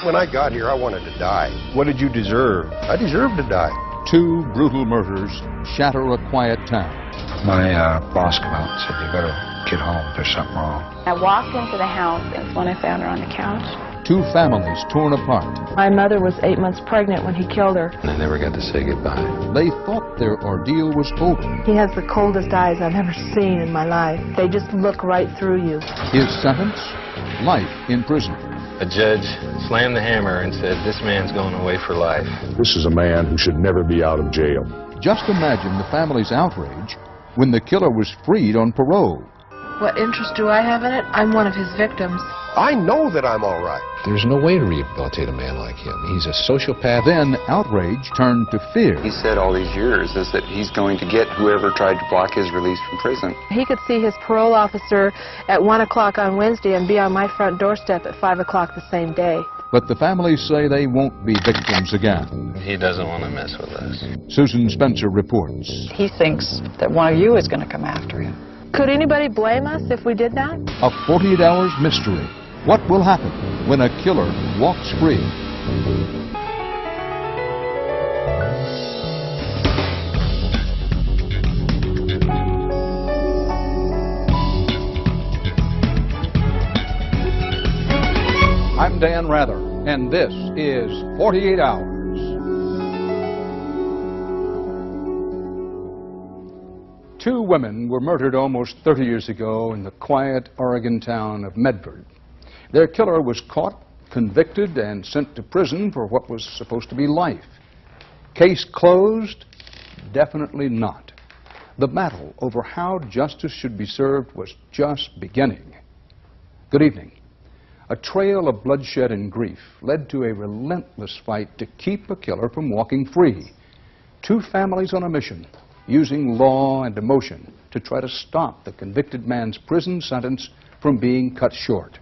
When I got here, I wanted to die. What did you deserve? I deserved to die. Two brutal murders shatter a quiet town. My boss came out and said, "You better get home. There's something wrong." I walked into the house, and it's when I found her on the couch. Two families torn apart. My mother was 8 months pregnant when he killed her. And I never got to say goodbye. They thought their ordeal was over. He has the coldest eyes I've ever seen in my life. They just look right through you. His sentence? Life in prison. A judge slammed the hammer and said, "This man's going away for life." This is a man who should never be out of jail. Just imagine the family's outrage when the killer was freed on parole. What interest do I have in it? I'm one of his victims. I know that I'm all right. There's no way to rehabilitate a man like him. He's a sociopath. Then outrage turned to fear. He said all these years is that he's going to get whoever tried to block his release from prison. He could see his parole officer at 1 o'clock on Wednesday and be on my front doorstep at 5 o'clock the same day. But the families say they won't be victims again. He doesn't want to mess with us. Susan Spencer reports. He thinks that one of you is going to come after him. Could anybody blame us if we did that? A 48 hours mystery. What will happen when a killer walks free? I'm Dan Rather, and this is 48 Hours. Two women were murdered almost 30 years ago in the quiet Oregon town of Medford. Their killer was caught, convicted, and sent to prison for what was supposed to be life. Case closed? Definitely not. The battle over how justice should be served was just beginning. Good evening. A trail of bloodshed and grief led to a relentless fight to keep a killer from walking free. Two families on a mission, using law and emotion to try to stop the convicted man's prison sentence from being cut short.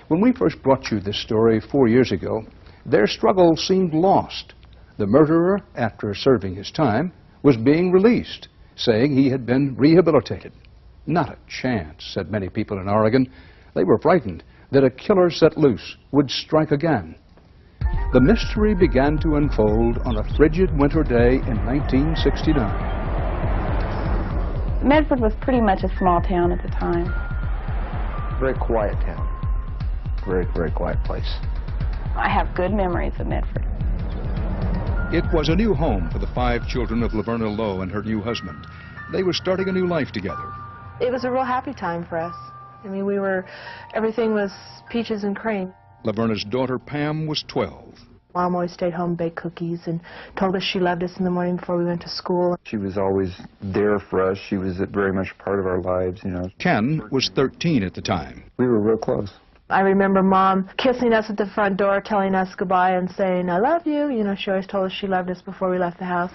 When we first brought you this story 4 years ago, their struggle seemed lost. The murderer, after serving his time, was being released, saying he had been rehabilitated. Not a chance, said many people in Oregon. They were frightened that a killer set loose would strike again. The mystery began to unfold on a frigid winter day in 1969. Medford was pretty much a small town at the time. Very quiet town. Very, very quiet place. I have good memories of Medford. It was a new home for the 5 children of Laverna Lowe and her new husband. They were starting a new life together. It was a real happy time for us. I mean, everything was peaches and cream. Laverna's daughter Pam was 12. Mom always stayed home, baked cookies, and told us she loved us in the morning before we went to school. She was always there for us. She was very much part of our lives, you know. Ken was 13 at the time. We were real close. I remember Mom kissing us at the front door, telling us goodbye and saying, "I love you." You know, she always told us she loved us before we left the house.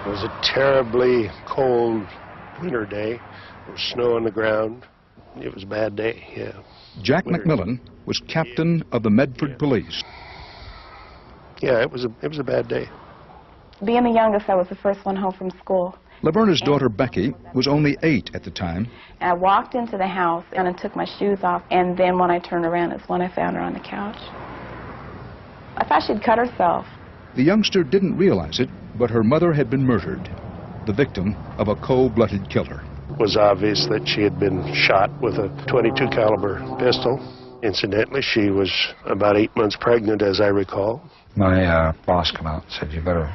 It was a terribly cold winter day. There was snow on the ground. It was a bad day, yeah. Jack McMillan was captain of the Medford Police. Yeah, it was a bad day. Being the youngest, I was the first one home from school. Laverna's daughter Becky was only 8 at the time. And I walked into the house and I took my shoes off, and then when I turned around, it's when I found her on the couch. I thought she'd cut herself. The youngster didn't realize it, but her mother had been murdered, the victim of a cold-blooded killer. It was obvious that she had been shot with a .22 caliber pistol. Incidentally, she was about 8 months pregnant, as I recall. My boss came out and said, "You better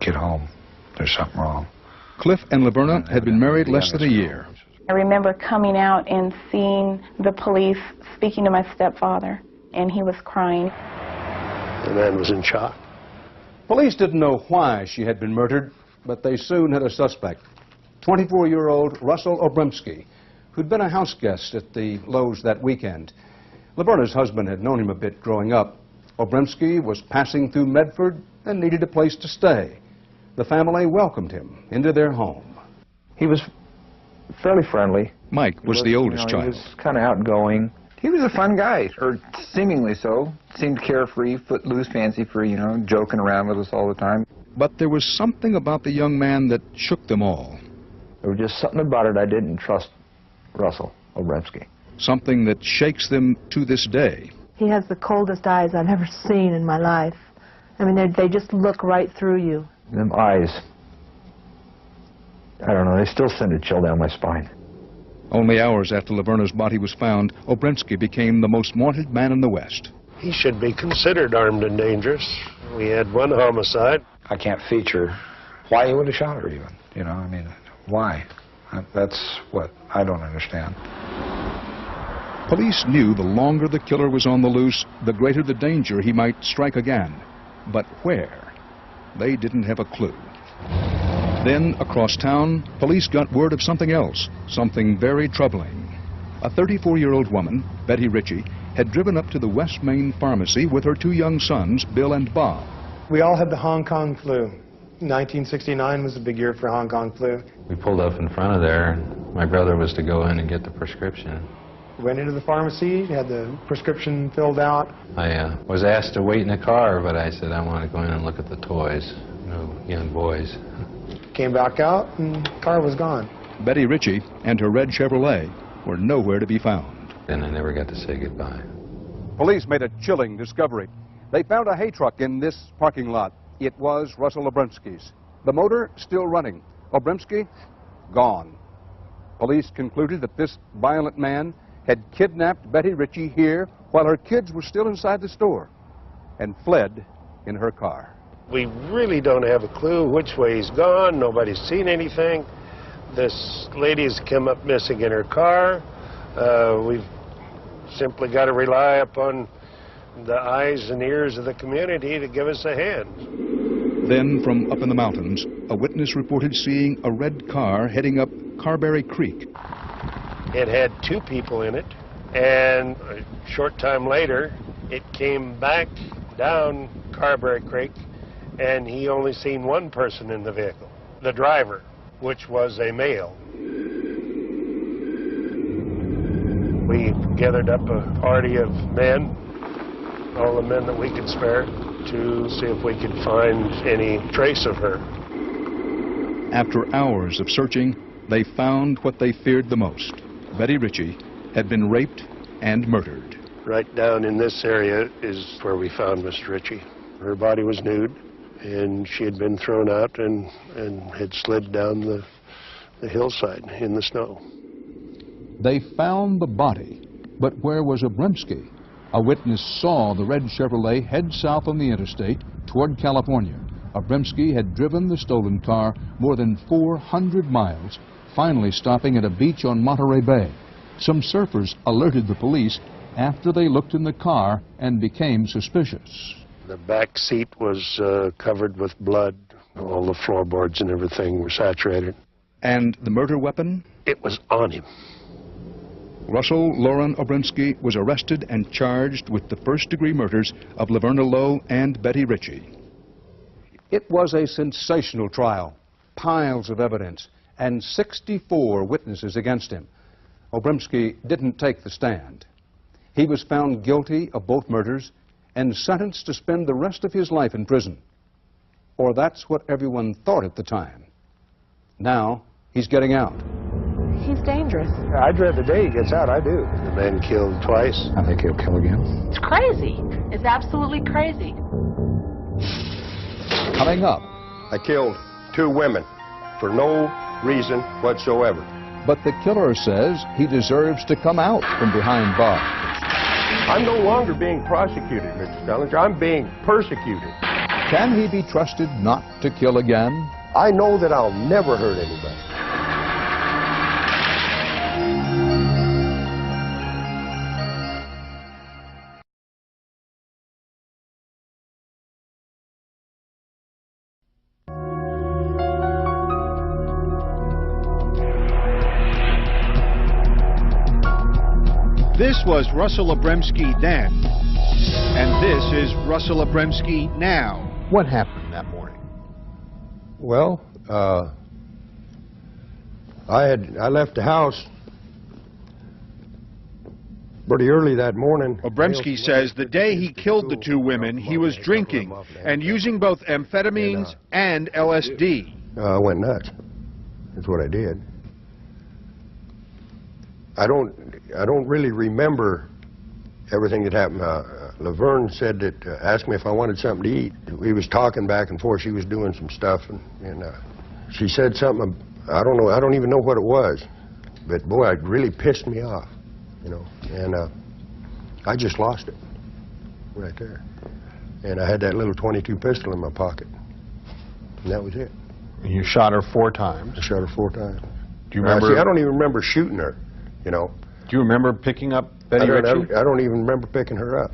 get home. There's something wrong." Cliff and Laverna had been married less than a year. I remember coming out and seeing the police speaking to my stepfather, and he was crying. The man was in shock. Police didn't know why she had been murdered, but they soon had a suspect. 24-year-old Russell Obremski, who'd been a house guest at the Lowe's that weekend. Laverna's husband had known him a bit growing up. Obremski was passing through Medford and needed a place to stay. The family welcomed him into their home. He was fairly friendly. Mike was the oldest child. He was kind of outgoing. He was a fun guy, or seemingly so. Seemed carefree, footloose, fancy-free, joking around with us all the time. But there was something about the young man that shook them all. There was just something about it I didn't trust Russell Obremski. Something that shakes them to this day. He has the coldest eyes I've ever seen in my life. I mean, they just look right through you. Them eyes, I don't know, they still send a chill down my spine. Only hours after Laverna's body was found, Obremski became the most wanted man in the West. He should be considered armed and dangerous. We had one homicide. I can't feature why he would have shot her even, you know, I mean, why? That's what I don't understand. Police knew the longer the killer was on the loose, the greater the danger he might strike again. But where? They didn't have a clue. Then, across town, police got word of something else, something very troubling. A 34-year-old woman, Betty Ritchie, had driven up to the West Main pharmacy with her two young sons, Bill and Bob. We all had the Hong Kong flu. 1969 was a big year for Hong Kong flu. We pulled up in front of there, and my brother was to go in and get the prescription. Went into the pharmacy, had the prescription filled out. I was asked to wait in the car, but I said I want to go in and look at the toys. No young boys. Came back out, and the car was gone. Betty Ritchie and her red Chevrolet were nowhere to be found. And I never got to say goodbye. Police made a chilling discovery. They found a hay truck in this parking lot. It was Russell Obremski's. The motor still running. Obremski, gone. Police concluded that this violent man had kidnapped Betty Ritchie here while her kids were still inside the store and fled in her car. We really don't have a clue which way he's gone. Nobody's seen anything. This lady's come up missing in her car. We've simply got to rely upon the eyes and ears of the community to give us a hand. Then, from up in the mountains, a witness reported seeing a red car heading up Carberry Creek. It had two people in it, and a short time later, it came back down Carberry Creek, and he only seen one person in the vehicle, the driver, which was a male. We gathered up a party of men, all the men that we could spare, to see if we could find any trace of her. After hours of searching, they found what they feared the most. Betty Ritchie had been raped and murdered. Right down in this area is where we found Miss Ritchie. Her body was nude, and she had been thrown out and had slid down the hillside in the snow. They found the body, but where was Obremski? A witness saw the red Chevrolet head south on the interstate toward California. Obremski had driven the stolen car more than 400 miles, finally stopping at a beach on Monterey Bay. Some surfers alerted the police after they looked in the car and became suspicious. The back seat was covered with blood. All the floorboards and everything were saturated. And the murder weapon? It was on him. Russell Lauren Obremski was arrested and charged with the first-degree murders of Laverna Lowe and Betty Ritchie. It was a sensational trial, piles of evidence, and 64 witnesses against him. Obremski didn't take the stand. He was found guilty of both murders and sentenced to spend the rest of his life in prison. Or that's what everyone thought at the time. Now, he's getting out. He's dangerous. I dread the day he gets out, I do. The man killed twice. I think he'll kill again. It's crazy. It's absolutely crazy. Coming up. I killed two women for no reason whatsoever. But the killer says he deserves to come out from behind bars. I'm no longer being prosecuted, Mr. Stellinger. I'm being persecuted. Can he be trusted not to kill again? I know that I'll never hurt anybody. This was Russell Obremski then, and this is Russell Obremski now. What happened that morning? Well, I left the house pretty early that morning. Obremski says the day he killed the two women, he was drinking and using both amphetamines and LSD. I went nuts. That's what I did. I don't really remember everything that happened. Laverne said that, asked me if I wanted something to eat. We was talking back and forth. She was doing some stuff, and she said something, I don't even know what it was, but boy, it really pissed me off, you know, and I just lost it right there. And I had that little .22 pistol in my pocket, and that was it. And you shot her 4 times? I shot her 4 times. Do you remember? See, I don't even remember shooting her, you know. Do you remember picking up Betty Ritchie? I don't even remember picking her up.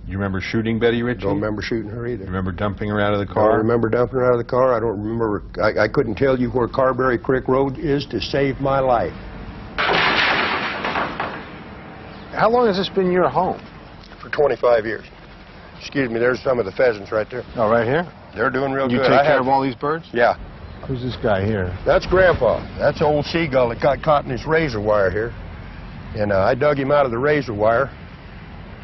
You remember shooting Betty Ritchie? Don't remember shooting her either. You remember dumping her out of the I car? don't remember dumping her out of the car. I don't remember. I couldn't tell you where Carberry Creek Road is to save my life. How long has this been your home? For 25 years. Excuse me, there's some of the pheasants right there. Oh, right here? They're doing real You good. take care of all these birds? Yeah. Who's this guy here? That's Grandpa. That's an old seagull that got caught in this razor wire here. And I dug him out of the razor wire,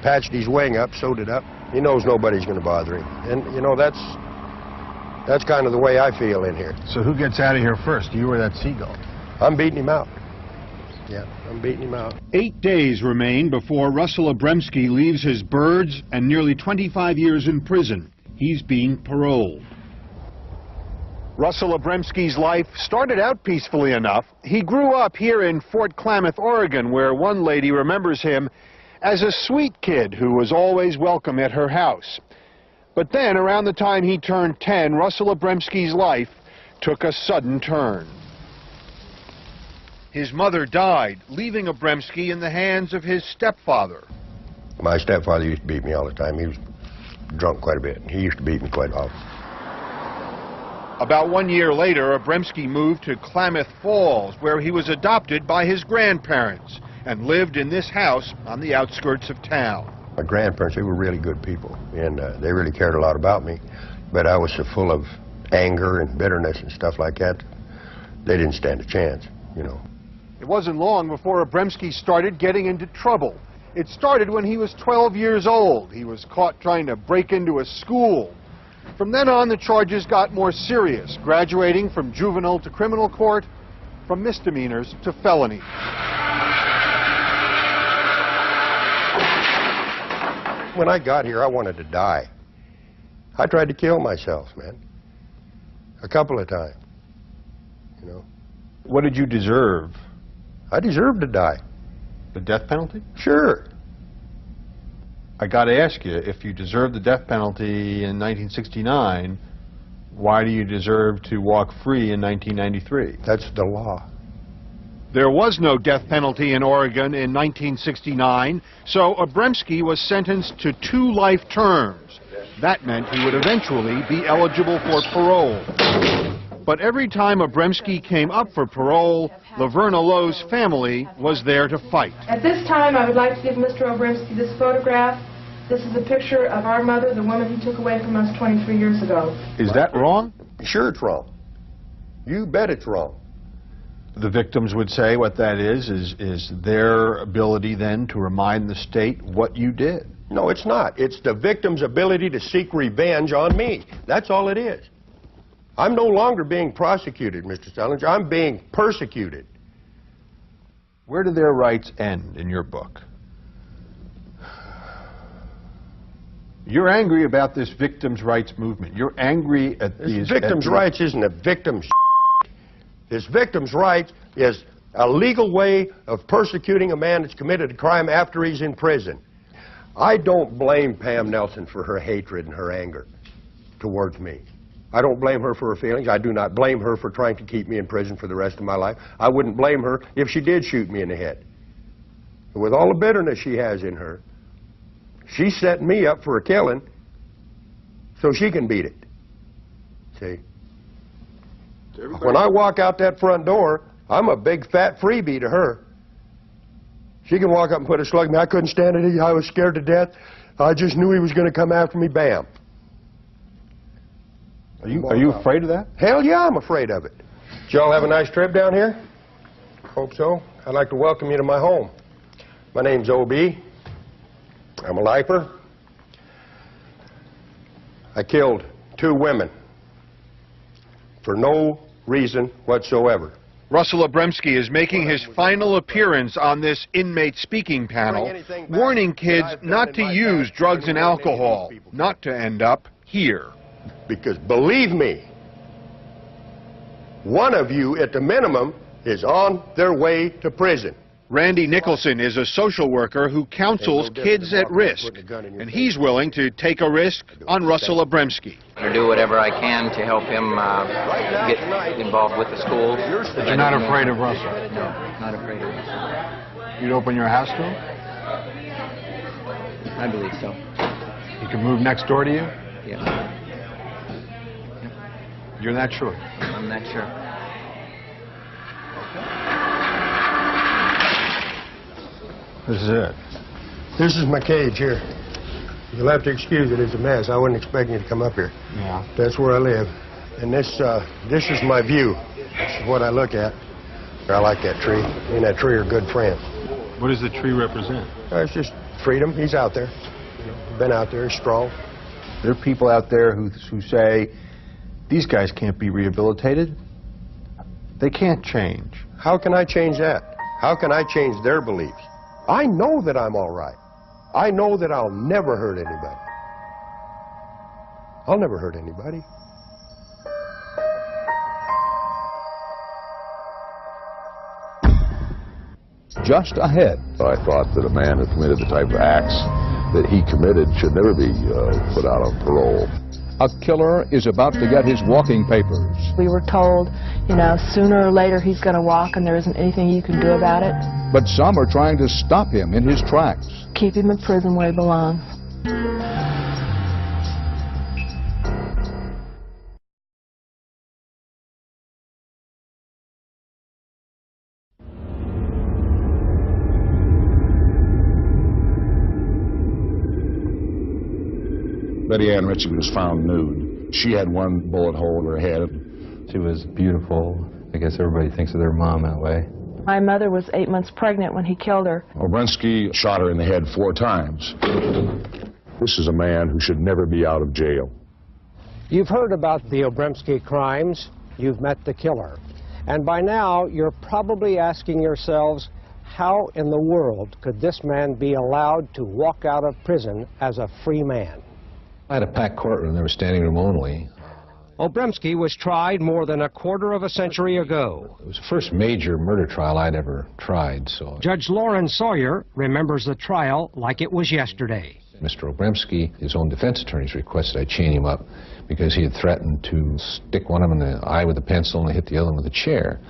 patched his wing up, sewed it up. He knows nobody's going to bother him. And, you know, that's kind of the way I feel in here. So who gets out of here first, you or that seagull? I'm beating him out. Yeah, I'm beating him out. 8 days remain before Russell Obremski leaves his birds and nearly 25 years in prison. He's being paroled. Russell Obremski's life started out peacefully enough. He grew up here in Fort Klamath, Oregon, where one lady remembers him as a sweet kid who was always welcome at her house. But then, around the time he turned 10, Russell Obremski's life took a sudden turn. His mother died, leaving Obremski in the hands of his stepfather. My stepfather used to beat me all the time. He was drunk quite a bit. He used to beat me quite often. About 1 year later, Obremski moved to Klamath Falls, where he was adopted by his grandparents and lived in this house on the outskirts of town. My grandparents, they were really good people, and they really cared a lot about me. But I was so full of anger and bitterness and stuff like that, they didn't stand a chance, you know. It wasn't long before Obremski started getting into trouble. It started when he was 12 years old. He was caught trying to break into a school. From then on, the charges got more serious, graduating from juvenile to criminal court, from misdemeanors to felony. When I got here, I wanted to die. I tried to kill myself, man. A couple of times, you know. What did you deserve? I deserved to die. The death penalty? Sure. I got to ask you, if you deserved the death penalty in 1969, why do you deserve to walk free in 1993? That's the law. There was no death penalty in Oregon in 1969, so Obremski was sentenced to 2 life terms. That meant he would eventually be eligible for parole. But every time Obremski came up for parole, Laverne Lowe's family was there to fight. At this time, I would like to give Mr. Obremski this photograph. This is a picture of our mother, the woman he took away from us 23 years ago. Is that wrong? Sure it's wrong. You bet it's wrong. The victims would say what that is their ability then to remind the state what you did. No, it's not. It's the victim's ability to seek revenge on me. That's all it is. I'm no longer being prosecuted, Mr. Selinger. I'm being persecuted. Where do their rights end in your book? You're angry about this victims' rights movement. You're angry at these... Victims' rights isn't a victim's This victims' rights is a legal way of persecuting a man that's committed a crime after he's in prison. I don't blame Pam Nelson for her hatred and her anger towards me. I don't blame her for her feelings. I do not blame her for trying to keep me in prison for the rest of my life. I wouldn't blame her if she did shoot me in the head. But with all the bitterness she has in her, she's setting me up for a killing so she can beat it. See? When I walk out that front door, I'm a big fat freebie to her. She can walk up and put a slug in me. I couldn't stand it. I was scared to death. I just knew he was going to come after me. Bam. Are you afraid of that? Hell yeah, I'm afraid of it. Did y'all have a nice trip down here? Hope so. I'd like to welcome you to my home. My name's O.B. I'm a lifer. I killed 2 women for no reason whatsoever. Russell Obremski is making his final appearance on this inmate speaking panel, warning kids not to use drugs and alcohol, not to end up here. Because believe me, one of you at the minimum is on their way to prison. Randy Nicholson is a social worker who counsels kids at risk, and he's willing to take a risk on Russell Obremski. To do whatever I can to help him get involved with the school. But you're not afraid of Russell? No, not afraid of Russell. You'd open your house to him? I believe so. He could move next door to you? Yeah. You're that sure? I'm not sure. This is it. This is my cage here. You'll have to excuse it, it's a mess. I wasn't expecting you to come up here. Yeah. That's where I live. And this is my view. This is what I look at. I like that tree. Me and that tree are good friends. What does the tree represent? It's just freedom. He's out there. Been out there, he's strong. There are people out there who say, these guys can't be rehabilitated. They can't change. How can I change that? How can I change their beliefs? I know that I'm all right. I know that I'll never hurt anybody. I'll never hurt anybody. Just ahead. I thought that a man who committed the type of acts that he committed should never be put out on parole. A killer is about to get his walking papers. We were told, you know, sooner or later he's going to walk and there isn't anything you can do about it. But some are trying to stop him in his tracks. Keep him in prison where he belongs. Betty Ann Ritchie was found nude. She had one bullet hole in her head. She was beautiful. I guess everybody thinks of their mom that way. My mother was 8 months pregnant when he killed her. Obremski shot her in the head 4 times. This is a man who should never be out of jail. You've heard about the Obremski crimes. You've met the killer. And by now, you're probably asking yourselves, how in the world could this man be allowed to walk out of prison as a free man? I had a packed courtroom. There was standing room only. Obremski was tried more than a quarter of a century ago. It was the first major murder trial I'd ever tried, so... Judge Lauren Sawyer remembers the trial like it was yesterday. Mr. Obremski, his own defense attorneys requested I chain him up because he had threatened to stick one of them in the eye with a pencil and hit the other one with a chair.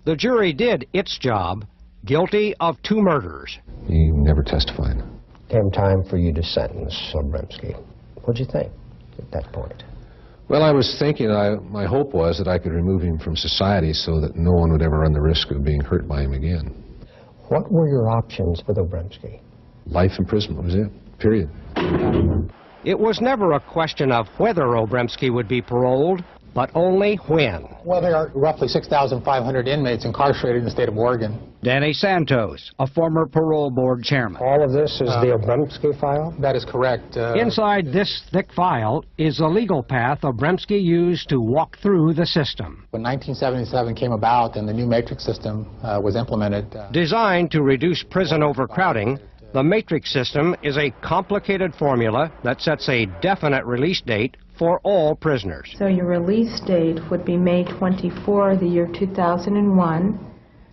The jury did its job, guilty of 2 murders. He never testified. Came time for you to sentence Obremski. What'd you think at that point? Well, I was thinking, my hope was that I could remove him from society so that no one would ever run the risk of being hurt by him again. What were your options with Obremski? Life imprisonment was it, period. It was never a question of whether Obremski would be paroled, but only when. Well, there are roughly 6,500 inmates incarcerated in the state of Oregon. Danny Santos, a former parole board chairman. All of this is the Obremski file? That is correct. Inside this thick file is the legal path Obremski used to walk through the system. When 1977 came about and the new matrix system was implemented. Designed to reduce prison overcrowding, the matrix system is a complicated formula that sets a definite release date for all prisoners. So your release date would be May 24, the year 2001.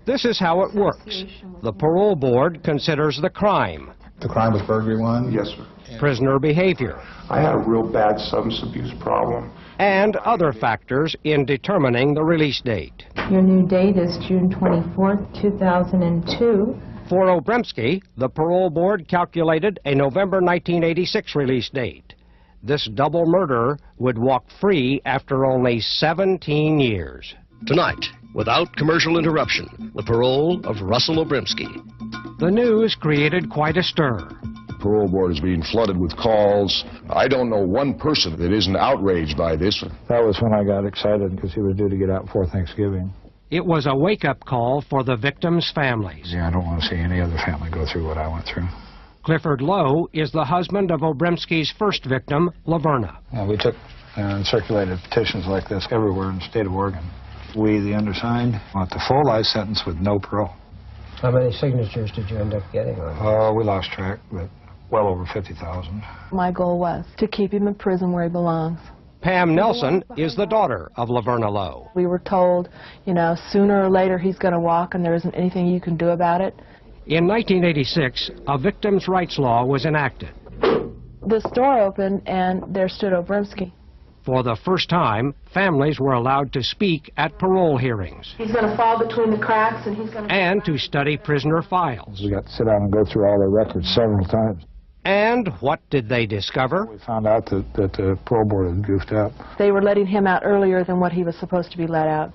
This is how it works. The parole board considers the crime. The crime was burglary 1? Yes, sir. Prisoner behavior. I had a real bad substance abuse problem. And other factors in determining the release date. Your new date is June 24, 2002. For Obremski, the parole board calculated a November 1986 release date. This double murderer would walk free after only 17 years. Tonight, without commercial interruption, the parole of Russell Obremski. The news created quite a stir. The parole board is being flooded with calls. I don't know one person that isn't outraged by this. That was when I got excited because he was due to get out before Thanksgiving. It was a wake-up call for the victims' families. Yeah, I don't want to see any other family go through what I went through. Clifford Lowe is the husband of Obremski's first victim, Laverna. We took and circulated petitions like this everywhere in the state of Oregon. We, the undersigned, want the full life sentence with no parole. How many signatures did you end up getting on? We lost track, but well over 50,000. My goal was to keep him in prison where he belongs. Pam Nelson is the daughter of Laverna Lowe. We were told, you know, sooner or later he's going to walk and there isn't anything you can do about it. In 1986, a victims' rights law was enacted. This door opened and there stood Obremski. For the first time, families were allowed to speak at parole hearings. He's going to fall between the cracks and he's going to... And to study prisoner files. We got to sit down and go through all their records several times. And what did they discover? We found out that the parole board had goofed up. They were letting him out earlier than what he was supposed to be let out.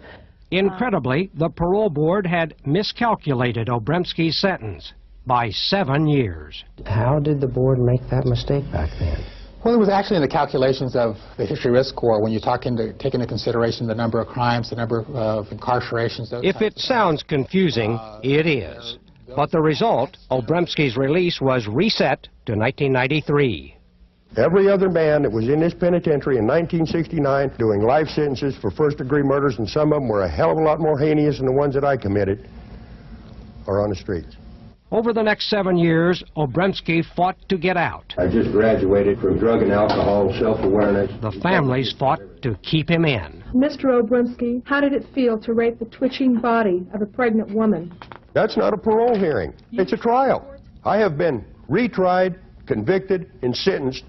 Incredibly, the parole board had miscalculated Obremski's sentence by 7 years. How did the board make that mistake back then? Well, it was actually in the calculations of the history risk score when you take into consideration the number of crimes, the number of incarcerations. If it sounds confusing, it is. But the result, Obremski's release was reset to 1993. Every other man that was in this penitentiary in 1969 doing life sentences for first-degree murders, and some of them were a hell of a lot more heinous than the ones that I committed, are on the streets. Over the next 7 years, Obremski fought to get out. I just graduated from drug and alcohol, self-awareness. The families fought to keep him in. Mr. Obremski, how did it feel to rape the twitching body of a pregnant woman? That's not a parole hearing. It's a trial. I have been retried, convicted, and sentenced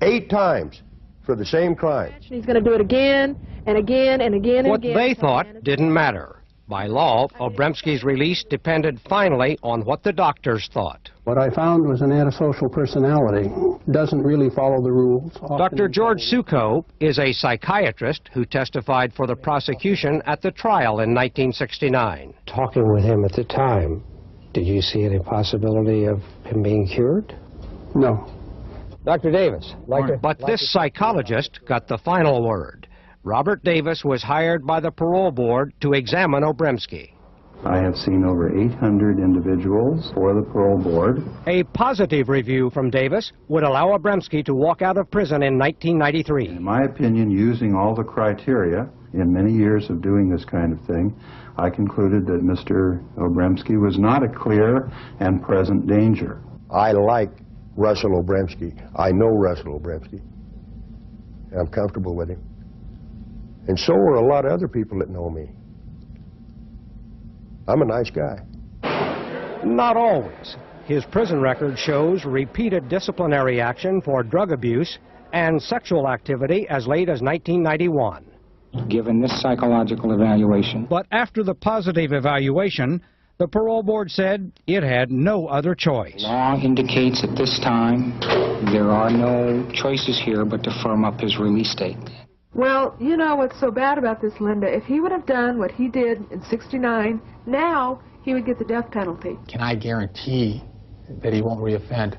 8 times for the same crime. He's going to do it again and again and again and What again. What they thought didn't matter. By law, Obremski's release depended finally on what the doctors thought. What I found was an antisocial personality. Doesn't really follow the rules. Dr. George Succo is a psychiatrist who testified for the prosecution at the trial in 1969. Talking with him at the time, did you see any possibility of him being cured? No. Dr. Davis. But this psychologist got the final word. Robert Davis was hired by the parole board to examine Obremski. I have seen over 800 individuals for the parole board. A positive review from Davis would allow Obremski to walk out of prison in 1993. In my opinion, using all the criteria, in many years of doing this kind of thing, I concluded that Mr. Obremski was not a clear and present danger. I like Russell Obremski. I know Russell Obremski. And I'm comfortable with him. And so are a lot of other people that know me. I'm a nice guy. Not always. His prison record shows repeated disciplinary action for drug abuse and sexual activity as late as 1991. Given this psychological evaluation. But after the positive evaluation, the parole board said it had no other choice. Law indicates at this time there are no choices here but to firm up his release date. Well, you know what's so bad about this, Linda? If he would have done what he did in '69, now he would get the death penalty. Can I guarantee that he won't reoffend?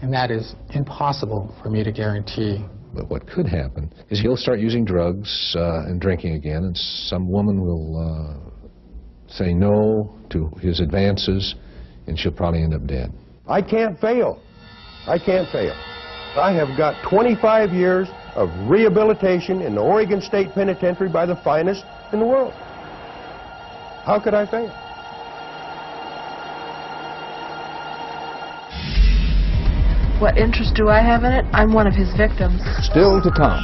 And that is impossible for me to guarantee. But what could happen is he'll start using drugs and drinking again, and some woman will say no to his advances, and she'll probably end up dead. I can't fail. I can't fail. I have got 25 years of rehabilitation in the Oregon State Penitentiary by the finest in the world. How could I fail? What interest do I have in it? I'm one of his victims. Still to come.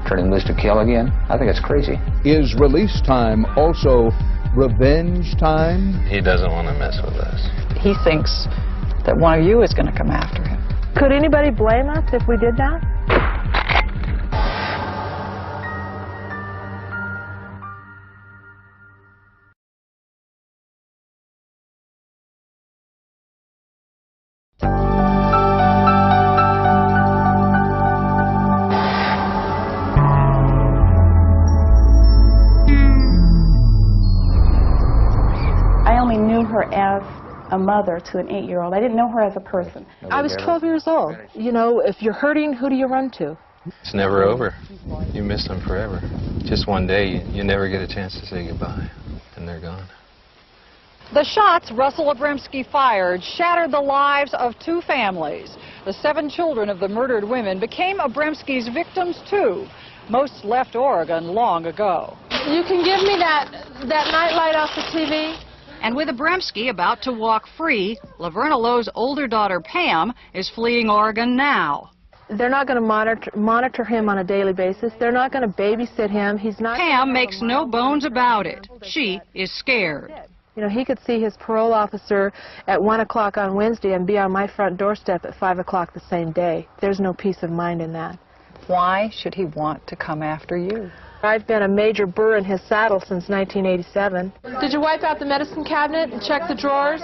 Turning loose to kill again? I think it's crazy. Is release time also revenge time? He doesn't want to mess with us. He thinks that one of you is going to come after him. Could anybody blame us if we did that? I only knew her as a mother to an 8-year-old. I didn't know her as a person. I was 12 years old. You know, if you're hurting, who do you run to? It's never over. You miss them forever. Just one day, you never get a chance to say goodbye, and they're gone. The shots Russell Obremski fired shattered the lives of 2 families. The 7 children of the murdered women became Obremski's victims, too. Most left Oregon long ago. You can give me that nightlight off the TV? And with Obremski about to walk free, Laverna Lowe's older daughter, Pam, is fleeing Oregon now. They're not going to monitor him on a daily basis. They're not going to babysit him. He's not. Pam makes no bones about it. She is scared. You know, he could see his parole officer at 1 o'clock on Wednesday and be on my front doorstep at 5 o'clock the same day. There's no peace of mind in that. Why should he want to come after you? I've been a major burr in his saddle since 1987. Did you wipe out the medicine cabinet and check the drawers?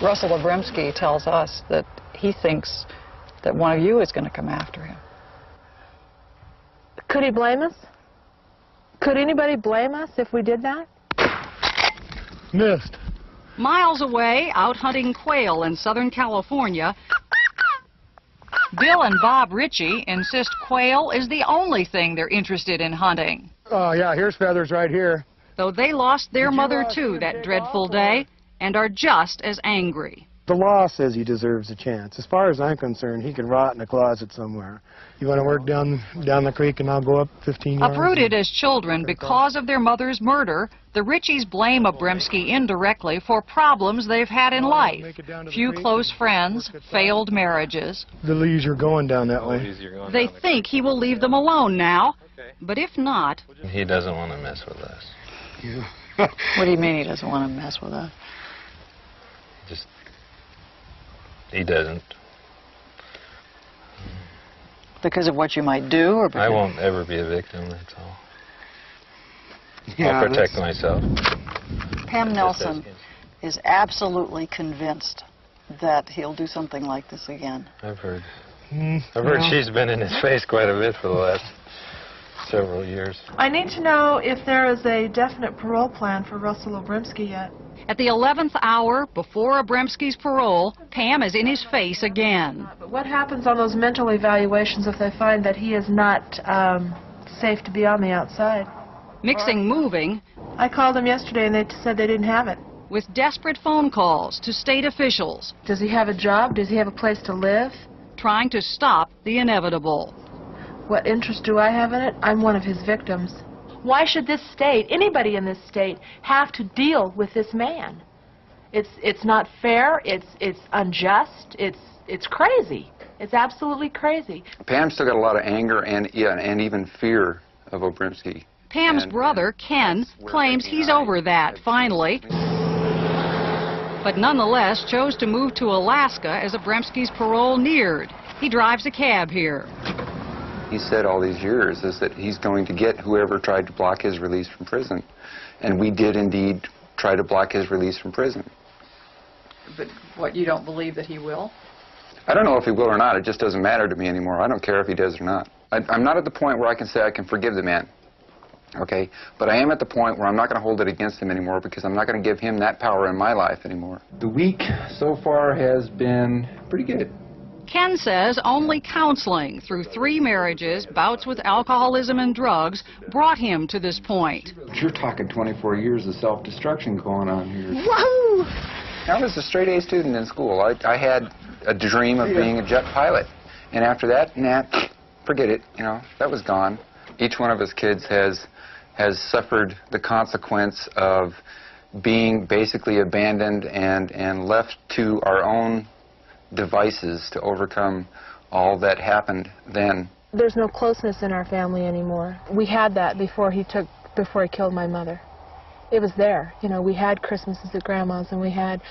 Russell Obremski tells us that he thinks that one of you is going to come after him. Could he blame us? Could anybody blame us if we did that? Missed. Miles away, out hunting quail in Southern California, Bill and Bob Ritchie insist quail is the only thing they're interested in hunting. Oh, yeah, here's feathers right here. Though they lost their mother, too, that dreadful day, and are just as angry. The law says he deserves a chance. As far as I'm concerned, he can rot in a closet somewhere. You want to work down the creek and I'll go up 15 yards? Uprooted as children because of their mother's murder, the Ritchies blame Obremski indirectly for problems they've had in life. Few close friends, failed marriages. The easier going down that way. They think he will leave them alone now, but if not... He doesn't want to mess with us. Yeah. What do you mean he doesn't want to mess with us? He doesn't. Because of what you might do? Or I won't ever be a victim, that's all. Yeah, I'll protect myself. Pam Nelson is absolutely convinced that he'll do something like this again. I've heard. I've heard she's been in his face quite a bit for the last several years. I need to know if there is a definite parole plan for Russell Obremski yet. At the 11th hour, before Obremski's parole, Pam is in his face again. But what happens on those mental evaluations if they find that he is not safe to be on the outside? Mixing moving... I called them yesterday and they said they didn't have it. With desperate phone calls to state officials. Does he have a job? Does he have a place to live? Trying to stop the inevitable. What interest do I have in it? I'm one of his victims. Why should this state, anybody in this state, have to deal with this man? It's not fair, it's unjust, it's crazy. It's absolutely crazy. Pam's still got a lot of anger and even fear of Obremski. Pam's brother, Ken, claims he's over that, finally. But nonetheless chose to move to Alaska as Obremski's parole neared. He drives a cab here. He said all these years is that he's going to get whoever tried to block his release from prison. And we did indeed try to block his release from prison. But what, you don't believe that he will? I don't know if he will or not. It just doesn't matter to me anymore. I don't care if he does or not. I'm not at the point where I can say I can forgive the man. Okay? But I am at the point where I'm not going to hold it against him anymore because I'm not going to give him that power in my life anymore. The week so far has been pretty good. Ken says only counseling through 3 marriages, bouts with alcoholism and drugs, brought him to this point. You're talking 24 years of self-destruction going on here. Whoa! I was a straight A student in school. I had a dream of being a jet pilot. And after that, nah, forget it. You know, that was gone. Each one of us kids has suffered the consequence of being basically abandoned and left to our own devices to overcome all that happened then. There's no closeness in our family anymore. We had that before he killed my mother. It was there. You know, we had Christmases at Grandma's and we had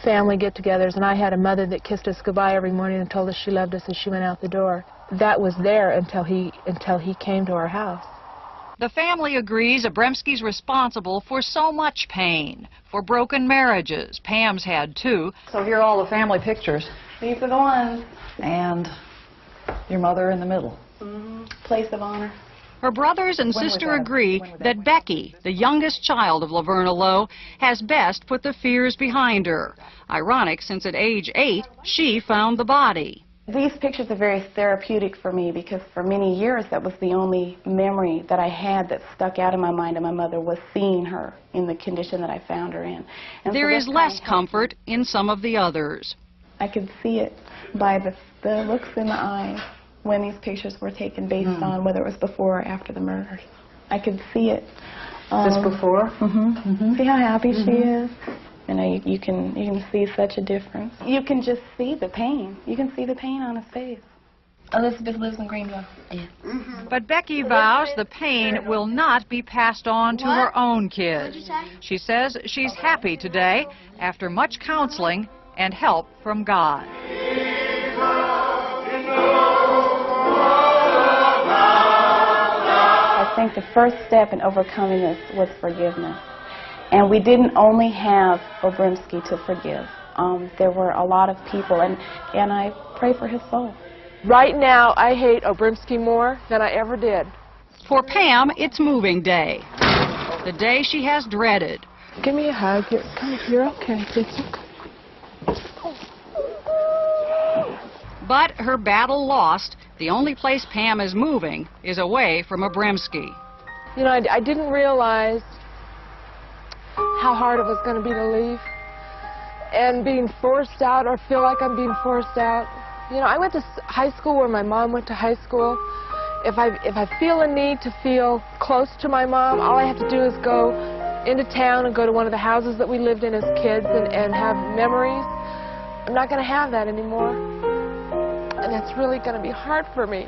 family get-togethers, and I had a mother that kissed us goodbye every morning and told us she loved us as she went out the door. That was there until he came to our house. The family agrees Obremski's responsible for so much pain, for broken marriages. Pam's had too. So here are all the family pictures. These are the ones. And your mother in the middle. Place of honor. Her brothers and sister agree that Becky, the youngest child of Laverna Lowe, has best put the fears behind her. Ironic, since at age 8, she found the body. These pictures are very therapeutic for me because for many years that was the only memory that I had that stuck out in my mind of my mother, was seeing her in the condition that I found her in. And there is less comfort in some of the others. I could see it by the looks in the eyes when these pictures were taken based on whether it was before or after the murders. I could see it. Just before? See how happy she is? You know, you can see such a difference. You can just see the pain. You can see the pain on his face. Elizabeth lives in Greenville. Yeah. But Becky vows the pain will not be passed on to her own kids. She says she's happy today after much counseling and help from God. I think the first step in overcoming this was forgiveness. And we didn't only have Obremski to forgive. There were a lot of people, and I pray for his soul. Right now, I hate Obremski more than I ever did. For Pam, it's moving day, the day she has dreaded. Give me a hug. You're okay. It's okay. But her battle lost, the only place Pam is moving is away from Obremski. You know, I didn't realize how hard it was going to be to leave. And being forced out, or feel like I'm being forced out. You know, I went to high school where my mom went to high school. If I feel a need to feel close to my mom, all I have to do is go into town and go to one of the houses that we lived in as kids and have memories. I'm not going to have that anymore. And that's really going to be hard for me.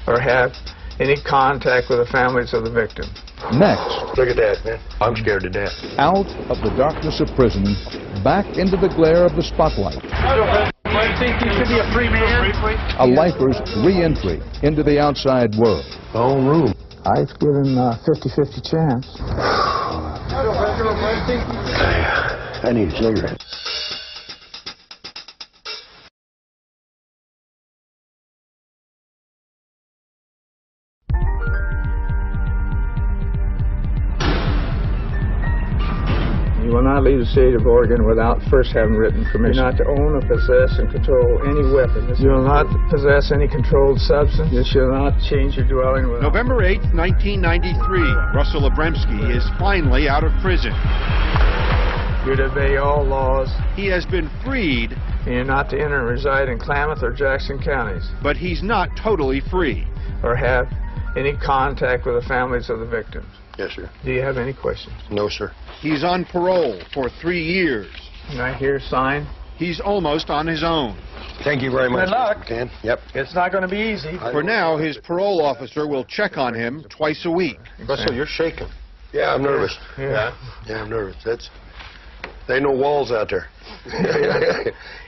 Or have any contact with the families of the victim. Next. Look at that, man. I'm scared to death. Out of the darkness of prison, back into the glare of the spotlight. I think you should be a free man. A lifer's re-entry into the outside world. Own room. I've given a 50-50 chance. I need a cigarette. You will not leave the state of Oregon without first having written permission. You're not to own or possess and control any weapon. You will not possess any controlled substance. You shall not change your dwelling without... November 8, 1993. Russell Obremski is finally out of prison. You're to obey all laws. He has been freed. And you're not to enter and reside in Klamath or Jackson counties. But he's not totally free. Or have any contact with the families of the victims. Yes, sir. Do you have any questions? No, sir. He's on parole for 3 years. Can I hear a sign? He's almost on his own. Thank you very much, Good luck. Mr. McCann. Yep. It's not going to be easy. For now, his parole officer will check on him twice a week. Russell, you're shaking. Yeah, I'm nervous. Yeah, I'm nervous. There ain't no walls out there.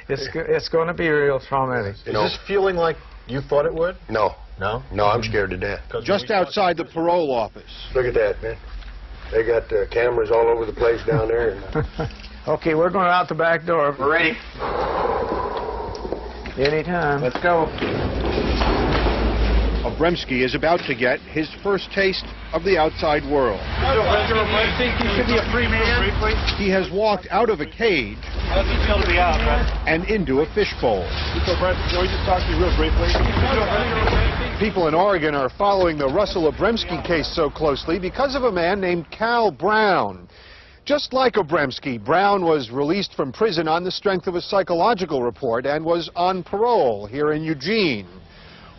It's going to be real traumatic. Is this feeling like you thought it would? No. No? No, I'm scared to death. Just outside the parole office. Look at that, man. They got cameras all over the place down there. Okay, we're going out the back door. We're ready. Anytime. Let's go. Obremski is about to get his first taste of the outside world. I think you should be a free man. He has walked out of a cage and into a fishbowl. People in Oregon are following the Russell Obremski case so closely because of a man named Cal Brown. Just like Obremski, Brown was released from prison on the strength of a psychological report and was on parole here in Eugene.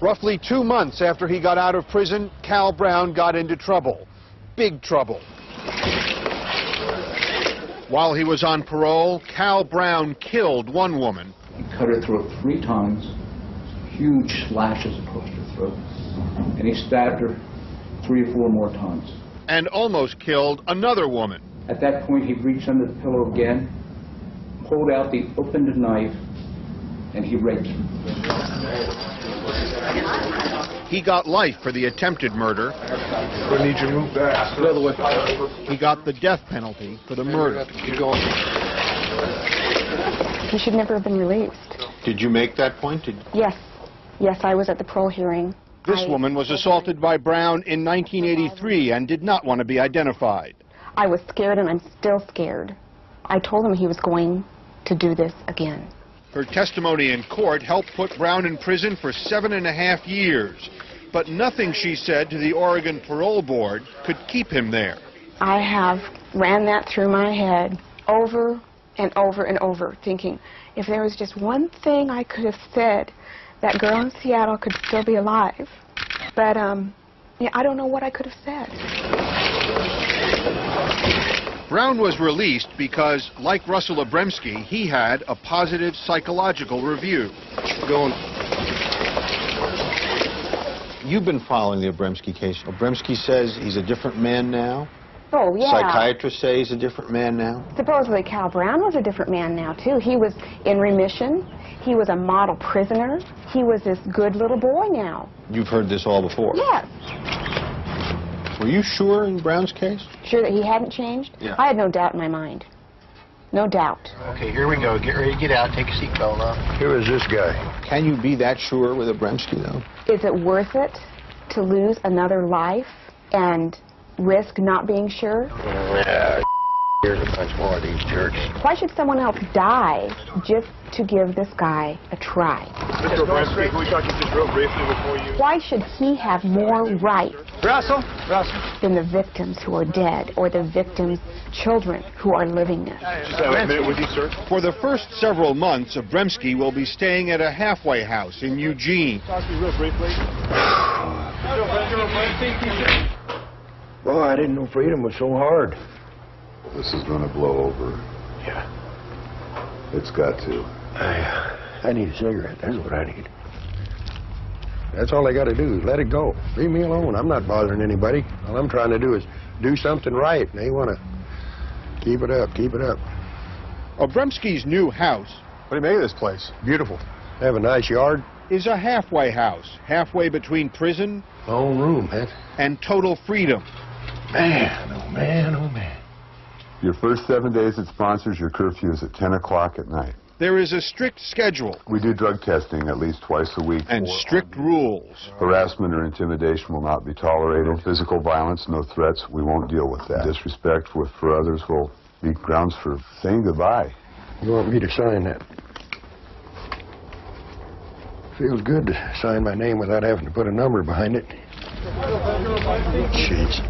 Roughly 2 months after he got out of prison, Cal Brown got into trouble. Big trouble. While he was on parole, Cal Brown killed one woman. He cut her throat 3 times, huge slashes across her throat, and he stabbed her 3 or 4 more times. And almost killed another woman. At that point, he reached under the pillow again, pulled out the opened knife, and he raped her. He got life for the attempted murder. We need you to move back. He got the death penalty for the murder. Keep going. He should never have been released. Did you make that point? Yes. Yes, I was at the parole hearing. This woman was assaulted by Brown in 1983 and did not want to be identified. I was scared, and I'm still scared. I told him he was going to do this again. Her testimony in court helped put Brown in prison for 7.5 years. But nothing she said to the Oregon Parole Board could keep him there. I have ran that through my head over and over, thinking, if there was just one thing I could have said, that girl in Seattle could still be alive. But yeah, I don't know what I could have said. Brown was released because, like Russell Obremski, he had a positive psychological review. You've been following the Obremski case. Obremski says he's a different man now. Oh, yeah. Psychiatrists say he's a different man now. Supposedly Cal Brown was a different man now, too. He was in remission. He was a model prisoner. He was this good little boy now. You've heard this all before? Yes. Were you sure in Brown's case? Sure that he hadn't changed? Yeah. I had no doubt in my mind. No doubt. Okay, here we go. Get ready to get out. Take a seatbelt off. Who is this guy? Can you be that sure with Obremski, though? Is it worth it to lose another life and risk not being sure? Yeah, here's a bunch more of these jerks. Why should someone else die just to give this guy a try? Mr. Obremski, can we talk to you just real briefly before you... Why should he have more rights Russell? than the victims who are dead or the victims' children who are living this? Just have a minute with you, sir. For the first several months, Obremski will be staying at a halfway house in Eugene. Talk to you real briefly. Boy, I didn't know freedom was so hard. This is going to blow over. Yeah. It's got to. I need a cigarette. That's what I need. That's all I got to do. Let it go. Leave me alone. I'm not bothering anybody. All I'm trying to do is do something right. And they want to keep it up, keep it up. Obremski's new house... What do you make of this place? Beautiful. Have a nice yard. ...is a halfway house, halfway between prison... My own room, man. ...and total freedom. Man, oh man, oh man. Your first 7 days it sponsors your curfews at 10 o'clock at night. There is a strict schedule. We do drug testing at least twice a week. And strict rules. Harassment or intimidation will not be tolerated. Physical violence, no threats, we won't deal with that. Disrespect for others will be grounds for saying goodbye. You want me to sign that? Feels good to sign my name without having to put a number behind it. Jeez.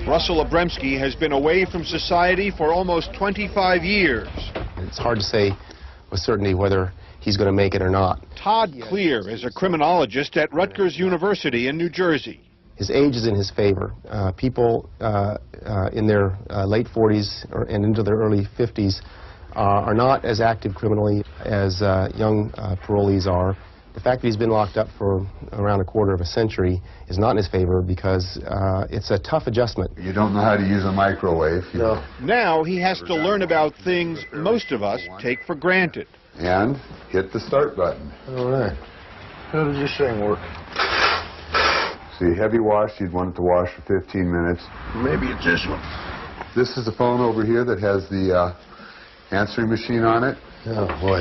Russell Obremski has been away from society for almost 25 years. It's hard to say with certainty whether he's going to make it or not. Todd Clear is a criminologist at Rutgers University in New Jersey. His age is in his favor. People in their late 40s and into their early 50s are not as active criminally as young parolees are. The fact that he's been locked up for around a quarter of a century is not in his favor because it's a tough adjustment. You don't know how to use a microwave. No. Now he has to learn about things most of us take for granted. And hit the start button. All right. How does this thing work? See, heavy wash, you'd want it to wash for 15 minutes. Maybe it's this one. This is the phone over here that has the answering machine on it. Oh, boy.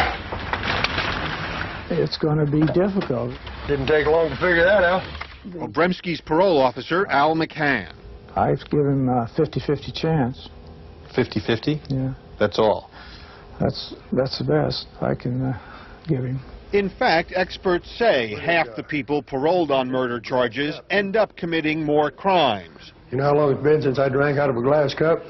It's going to be difficult. Didn't take long to figure that out. Obremski's parole officer, Al McCann. I've given a 50-50 chance. 50-50? Yeah. That's all? That's the best I can give him. In fact, experts say half the people paroled on murder charges end up committing more crimes. You know how long it's been since I drank out of a glass cup?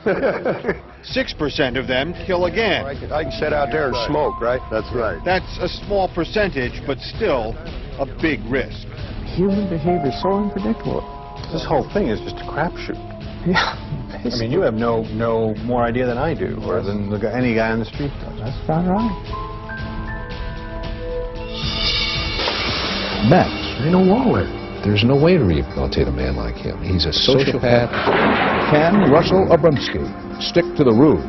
6% of them kill again. I can sit out there and smoke, right? That's right. That's a small percentage, but still a big risk. Human behavior is so unpredictable. This whole thing is just a crapshoot. Yeah. I mean, you have no more idea than I do, or than any guy on the street does. That's about right. Max. Ain't no wrong with it. There's no way to rehabilitate a man like him. He's a sociopath. Can Russell Obremski stick to the rules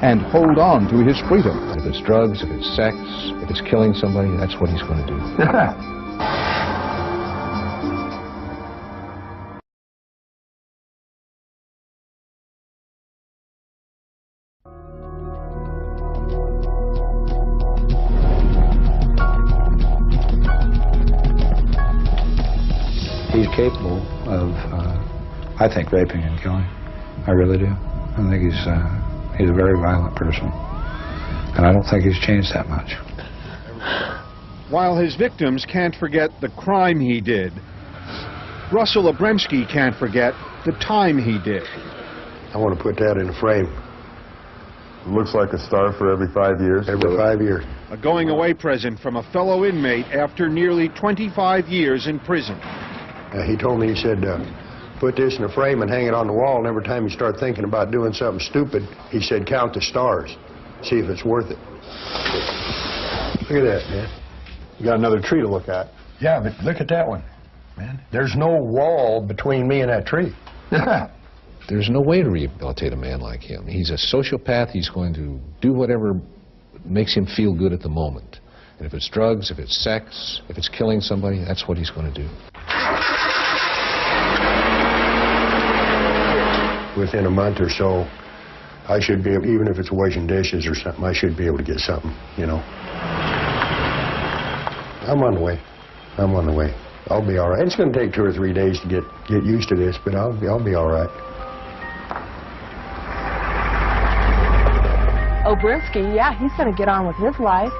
and hold on to his freedom? If it's drugs, if it's sex, if it's killing somebody, that's what he's going to do. He's capable of, I think, raping and killing. I really do. I think he's a very violent person. And I don't think he's changed that much. While his victims can't forget the crime he did, Russell Obremski can't forget the time he did. I want to put that in a frame. Looks like a star for every 5 years. Every 5 years. A going-away present from a fellow inmate after nearly 25 years in prison. He told me, he said, put this in a frame and hang it on the wall, and every time you start thinking about doing something stupid, he said, count the stars. See if it's worth it. Look at that, man. You got another tree to look at. Yeah, but look at that one, man. There's no wall between me and that tree. There's no way to rehabilitate a man like him. He's a sociopath. He's going to do whatever makes him feel good at the moment. And if it's drugs, if it's sex, if it's killing somebody, that's what he's going to do. Within a month or so, I should be able, even if it's washing dishes or something, I should be able to get something, you know. I'm on the way. I'm on the way. I'll be all right. It's going to take 2 or 3 days to get used to this, but I'll be all right. Obremski, yeah, he's going to get on with his life.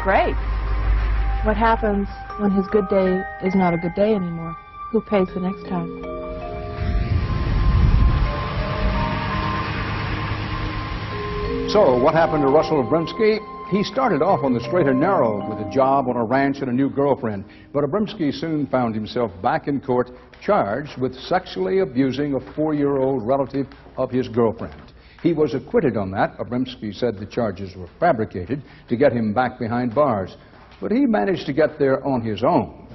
Great. What happens when his good day is not a good day anymore? Who pays the next time? So, what happened to Russell Obremski? He started off on the straight and narrow with a job on a ranch and a new girlfriend. But Obremski soon found himself back in court, charged with sexually abusing a 4-year-old relative of his girlfriend. He was acquitted on that. Obremski said the charges were fabricated to get him back behind bars. But he managed to get there on his own.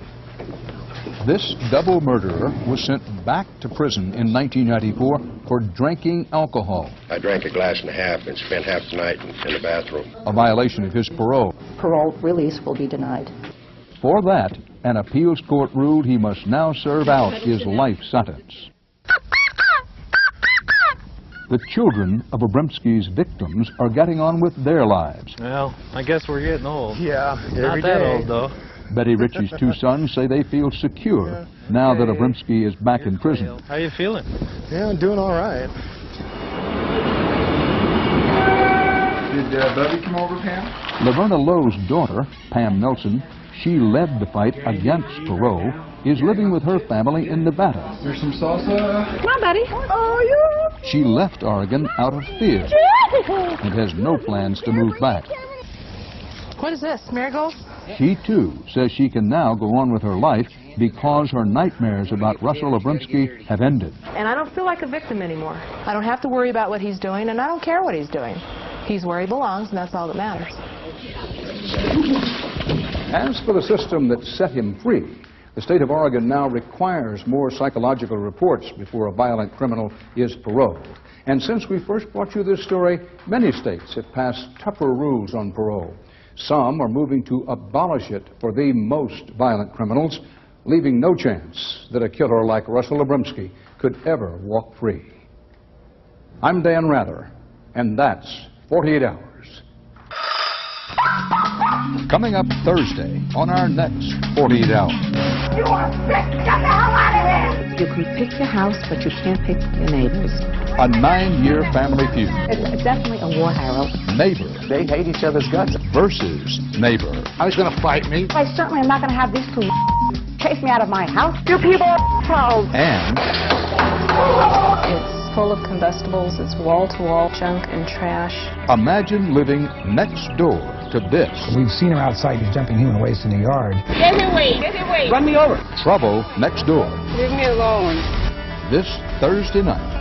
This double murderer was sent back to prison in 1994 for drinking alcohol. I drank a glass and a half and spent half the night in the bathroom. A violation of his parole. Parole release will be denied. For that, an appeals court ruled he must now serve out his life sentence. The children of Obremski's victims are getting on with their lives. Well, I guess we're getting old. Yeah, Not that old, though. Betty Ritchie's 2 sons say they feel secure now that Obremski is back in prison. How you feeling? Yeah, I'm doing all right. Did Bubby come over, Pam? Laverna Lowe's daughter, Pam Nelson, she led the fight against parole, is living with her family in Nevada. There's some salsa. Come on, buddy. Oh, you. She left Oregon out of fear and has no plans to move back. What is this, marigolds? She, too, says she can now go on with her life because her nightmares about Russell Obremski have ended. And I don't feel like a victim anymore. I don't have to worry about what he's doing, and I don't care what he's doing. He's where he belongs, and that's all that matters. As for the system that set him free, the state of Oregon now requires more psychological reports before a violent criminal is paroled. And since we first brought you this story, many states have passed tougher rules on parole. Some are moving to abolish it for the most violent criminals, leaving no chance that a killer like Russell Obremski could ever walk free. I'm Dan Rather, and that's 48 Hours. Coming up Thursday on our next 48 Hours. You are sick! Get the hell out of here! You can pick your house, but you can't pick your neighbors. A 9-year family feud. It's definitely a war, Harold. Neighbor. They hate each other's guts. Versus neighbor. He's going to fight me. I certainly am not going to have these 2 chase me out of my house. You people are pros. And It's full of combustibles. It's wall-to-wall junk and trash. imagine living next door to this. We've seen her outside jumping human waste in the yard. Get away! Get away! Run me over. Trouble next door. Leave me alone. This Thursday night